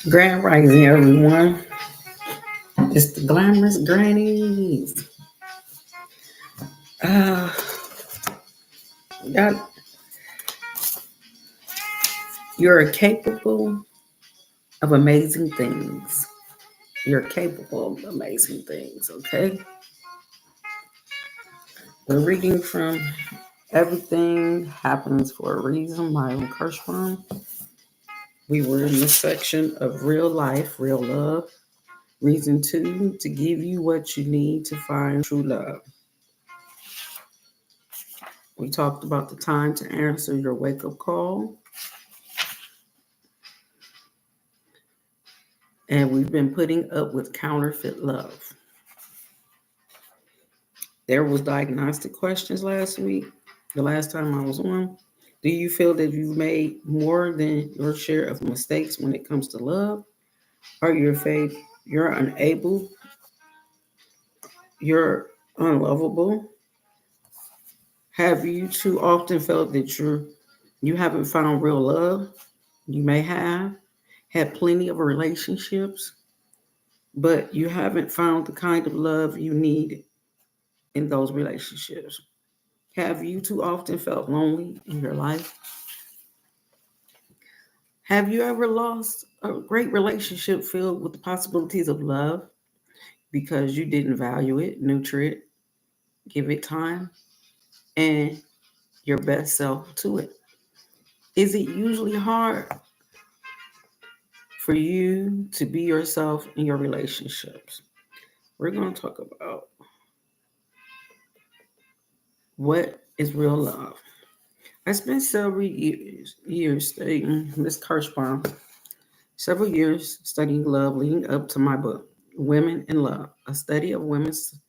Grand Rising, everyone. It's the glamorous grannies. Uh, y'all, you're capable of amazing things. You're capable of amazing things, okay? We're reading from Everything Happens for a Reason by Mira Kirshenbaum. We were in the section of real life, real love. Reason two, to give you what you need to find true love. We talked about the time to answer your wake up call. And we've been putting up with counterfeit love. There was diagnostic questions last week, the last time I was on. Do you feel that you've made more than your share of mistakes when it comes to love? Are you afraid you're unable, you're unlovable? Have you too often felt that you haven't found real love? You may have had plenty of relationships, but you haven't found the kind of love you need in those relationships. Have you too often felt lonely in your life? Have you ever lost a great relationship filled with the possibilities of love because you didn't value it, nurture it, give it time, and your best self to it? Is it usually hard for you to be yourself in your relationships? We're going to talk about what is real love. I spent several years studying Miss Kirschbaum, several years studying love leading up to my book, Women in Love, a study of women's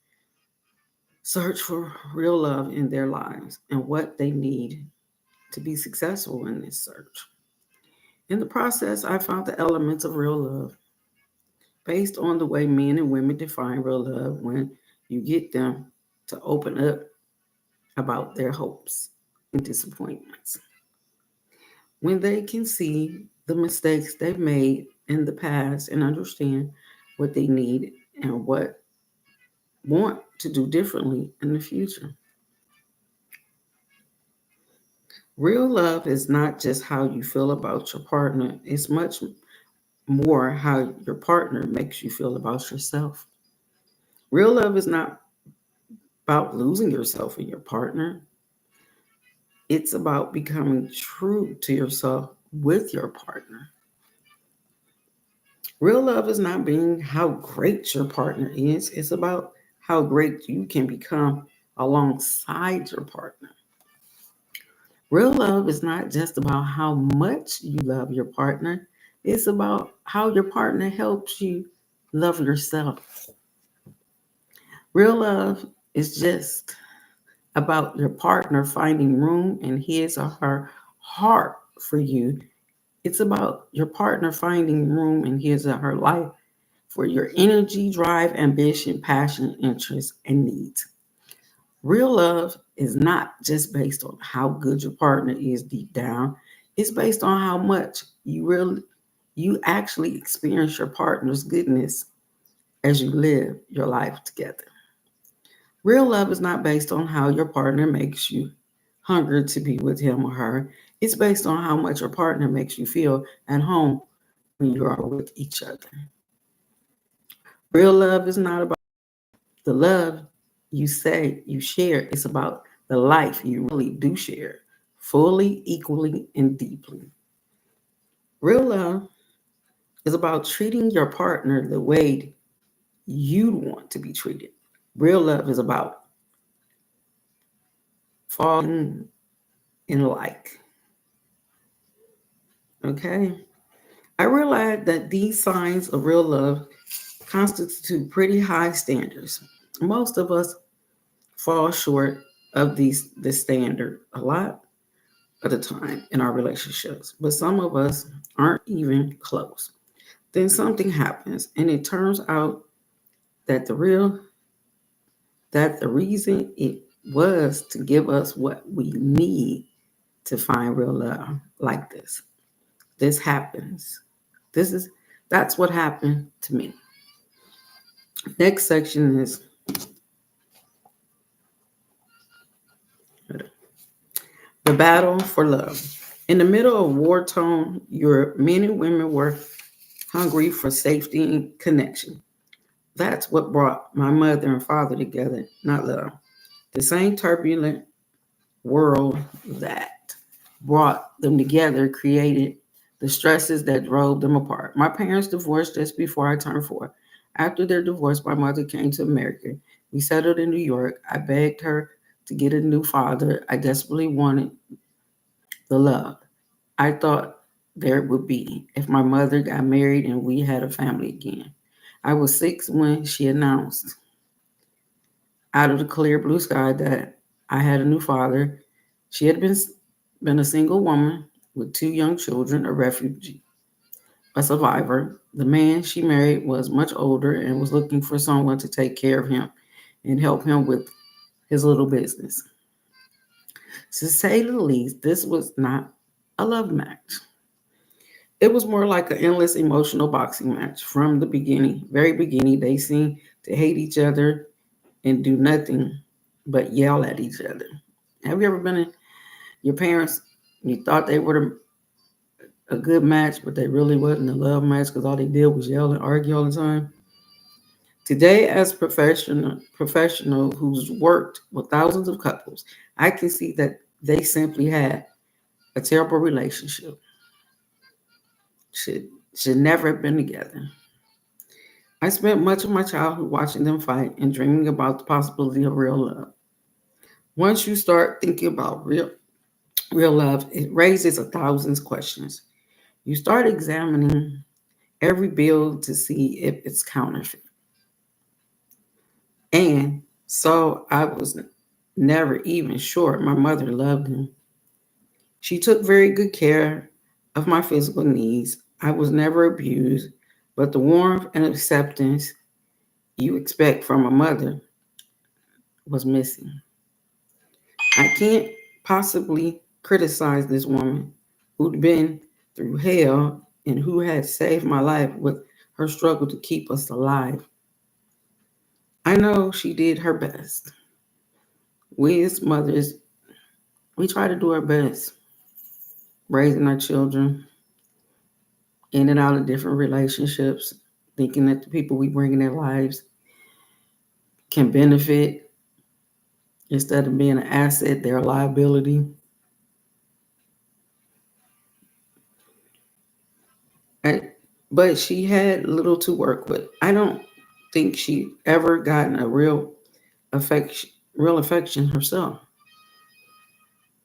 search for real love in their lives and what they need to be successful in this search. In the process, I found the elements of real love based on the way men and women define real love when you get them to open up about their hopes and disappointments. When they can see the mistakes they've made in the past and understand what they need and what want to do differently in the future. Real love is not just how you feel about your partner, it's much more how your partner makes you feel about yourself. Real love is not about losing yourself in your partner, it's about becoming true to yourself with your partner. Real love is not being how great your partner is, it's about how great you can become alongside your partner. Real love is not just about how much you love your partner, it's about how your partner helps you love yourself. Real love is just about your partner finding room in his or her heart for you. It's about your partner finding room in his or her life for your energy, drive, ambition, passion, interests, and needs. Real love is not just based on how good your partner is deep down. It's based on how much you actually experience your partner's goodness as you live your life together. Real love is not based on how your partner makes you hunger to be with him or her. It's based on how much your partner makes you feel at home when you are with each other. Real love is not about the love you say you share, it's about the life you really do share, fully, equally, and deeply. Real love is about treating your partner the way you want to be treated. Real love is about falling in like. Okay? I realize that these signs of real love constitute pretty high standards. Most of us fall short of this standard a lot of the time in our relationships, but some of us aren't even close. Then something happens, and it turns out that the reason it was to give us what we need to find real love like this. This happens. This is that's what happened to me. Next section is the battle for love. In the middle of war-torn Europe, men and women were hungry for safety and connection. That's what brought my mother and father together, not love. The same turbulent world that brought them together created the stresses that drove them apart. My parents divorced just before I turned 4. After their divorce, my mother came to America. We settled in New York. I begged her to get a new father. I desperately wanted the love I thought there would be if my mother got married and we had a family again. I was 6 when she announced out of the clear blue sky that I had a new father. She had been a single woman with 2 young children, a refugee, a survivor. The man she married was much older and was looking for someone to take care of him and help him with his little business. To say the least, this was not a love match. It was more like an endless emotional boxing match from the beginning, very beginning. They seemed to hate each other and do nothing but yell at each other. Have you ever been in your parents? You thought they were a good match, but they really wasn't a love match because all they did was yell and argue all the time. Today, as professional who's worked with thousands of couples, I can see that they simply had a terrible relationship. Should should never have been together. I spent much of my childhood watching them fight and dreaming about the possibility of real love. Once you start thinking about real love, it raises 1,000 questions. You start examining every bill to see if it's counterfeit. And so I was never even sure my mother loved him. She took very good care of my physical needs. I was never abused, but the warmth and acceptance you expect from a mother was missing. I can't possibly criticize this woman who'd been through hell and who had saved my life with her struggle to keep us alive. I know she did her best. We as mothers, we try to do our best raising our children in and out of different relationships, thinking that the people we bring in their lives can benefit instead of being an asset, they're a liability. And, but she had little to work with. I don't think she ever gotten a real affection herself.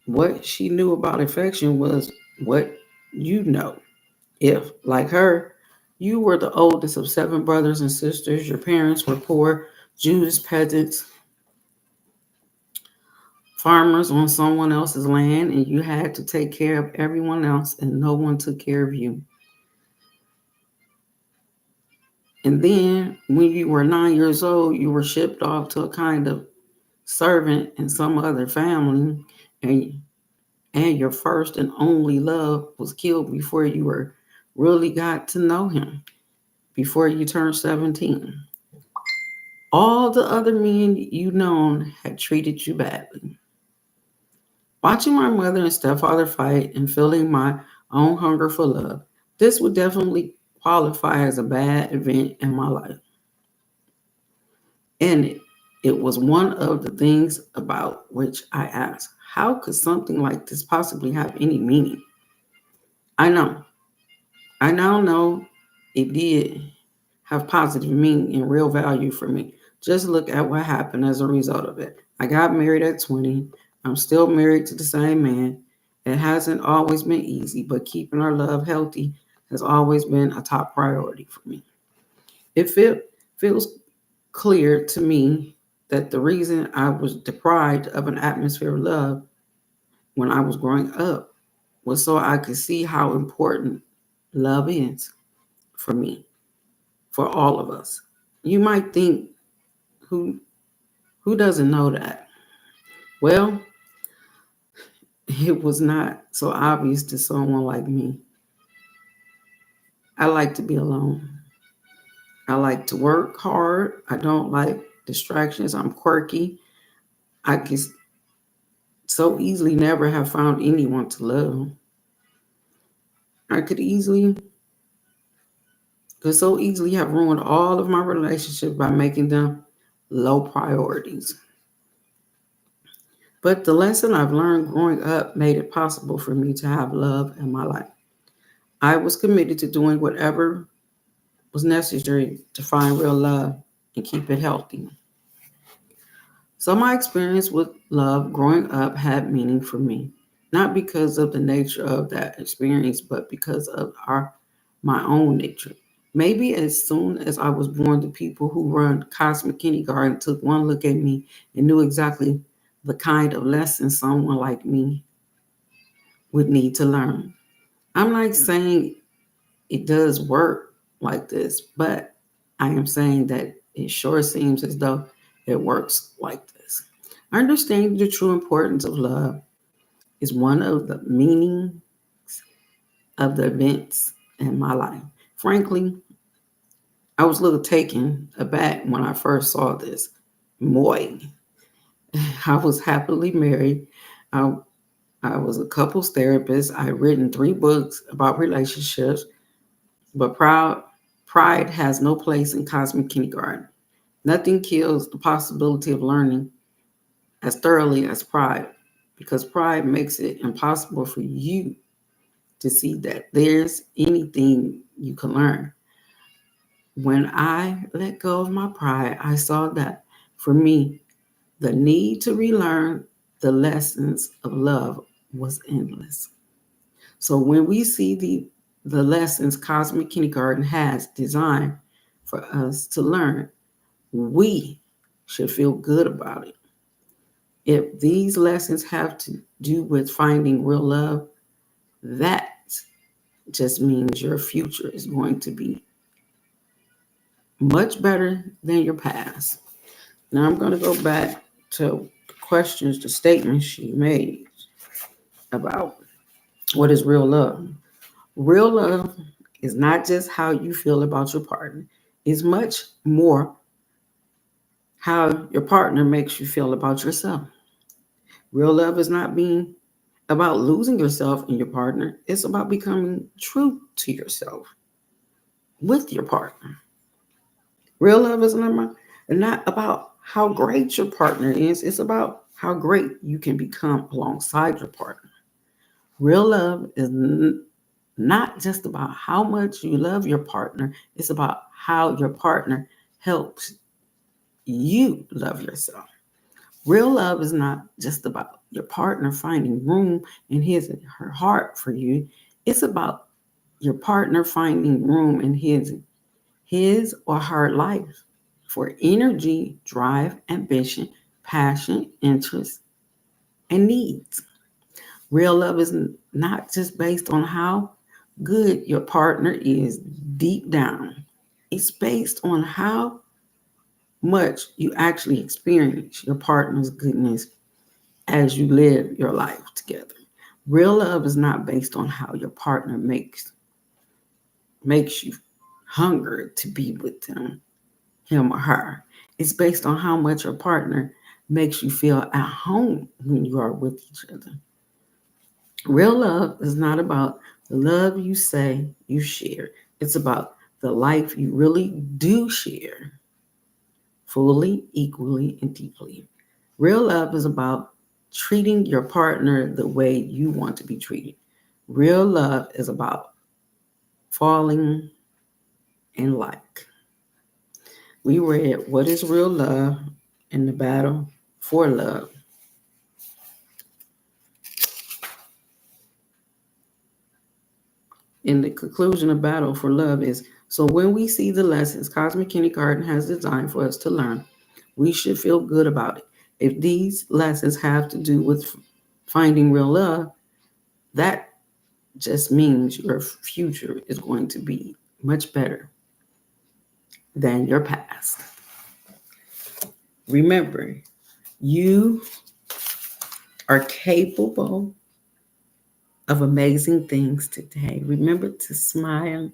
What she knew about affection was what you know. If, like her, you were the oldest of 7 brothers and sisters, your parents were poor Jewish peasants, farmers on someone else's land, and you had to take care of everyone else, and no one took care of you. And then, when you were 9 years old, you were shipped off to a kind of servant in some other family, and your first and only love was killed before you were really got to know him, before you turned 17. All the other men you known had treated you badly. Watching my mother and stepfather fight and feeling my own hunger for love, this would definitely qualify as a bad event in my life. And it was one of the things about which I asked, how could something like this possibly have any meaning? I know. I now know it did have positive meaning and real value for me. Just look at what happened as a result of it. I got married at 20. I'm still married to the same man. It hasn't always been easy, but keeping our love healthy has always been a top priority for me. Feels clear to me that the reason I was deprived of an atmosphere of love when I was growing up was so I could see how important love is for me, for all of us. You might think, who who doesn't know that? Well, it was not so obvious to someone like me. I like to be alone. I like to work hard. I don't like distractions. I'm quirky. I can so easily never have found anyone to love. I could so easily have ruined all of my relationships by making them low priorities. But the lesson I've learned growing up made it possible for me to have love in my life. I was committed to doing whatever was necessary to find real love and keep it healthy. So my experience with love growing up had meaning for me, not because of the nature of that experience, but because of my own nature. Maybe as soon as I was born, the people who run Cosmic Kindergarten took one look at me and knew exactly the kind of lessons someone like me would need to learn. I'm not saying it does work like this, but I am saying that it sure seems as though it works like this. Understanding the true importance of love is one of the meanings of the events in my life. Frankly, I was a little taken aback when I first saw this. Moi. I was happily married. I, I was a couples therapist. I had written 3 books about relationships, but pride has no place in Cosmic Kindergarten. Nothing kills the possibility of learning as thoroughly as pride, because pride makes it impossible for you to see that there's anything you can learn. When I let go of my pride, I saw that for me, the need to relearn the lessons of love was endless. So when we see the lessons Cosmic Kindergarten has designed for us to learn, we should feel good about it. If these lessons have to do with finding real love, that just means your future is going to be much better than your past. Now I'm going to go back to questions, the statements she made about what is real love. Real love is not just how you feel about your partner, it's much more how your partner makes you feel about yourself. Real love is not being about losing yourself in your partner, it's about becoming true to yourself with your partner. Real love is not about how great your partner is, it's about how great you can become alongside your partner. Real love is not just about how much you love your partner, it's about how your partner helps you love yourself. Real love is not just about your partner finding room in his and her heart for you, it's about your partner finding room in his or her life for energy, drive, ambition, passion, interests, and needs. Real love is not just based on how good your partner is deep down, it's based on how much you actually experience your partner's goodness as you live your life together. Real love is not based on how your partner makes you hunger to be with him or her. It's based on how much your partner makes you feel at home when you are with each other. Real love is not about the love you say you share. It's about the life you really do share, fully, equally, and deeply. Real love is about treating your partner the way you want to be treated. Real love is about falling in like. We read What is Real Love in the Battle for Love. In the conclusion of Battle for Love is so when we see the lessons Cosmic Kindergarten has designed for us to learn, we should feel good about it. If these lessons have to do with finding real love, that just means your future is going to be much better than your past. Remember, you are capable of amazing things today. Remember to smile,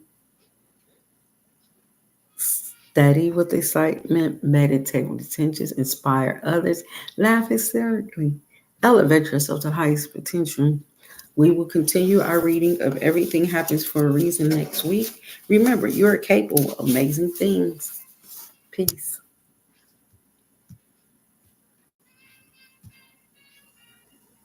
study with excitement, meditate with intentions, inspire others, laugh hysterically, elevate yourself to highest potential. We will continue our reading of Everything Happens for a Reason next week. Remember, you are capable of amazing things. Peace.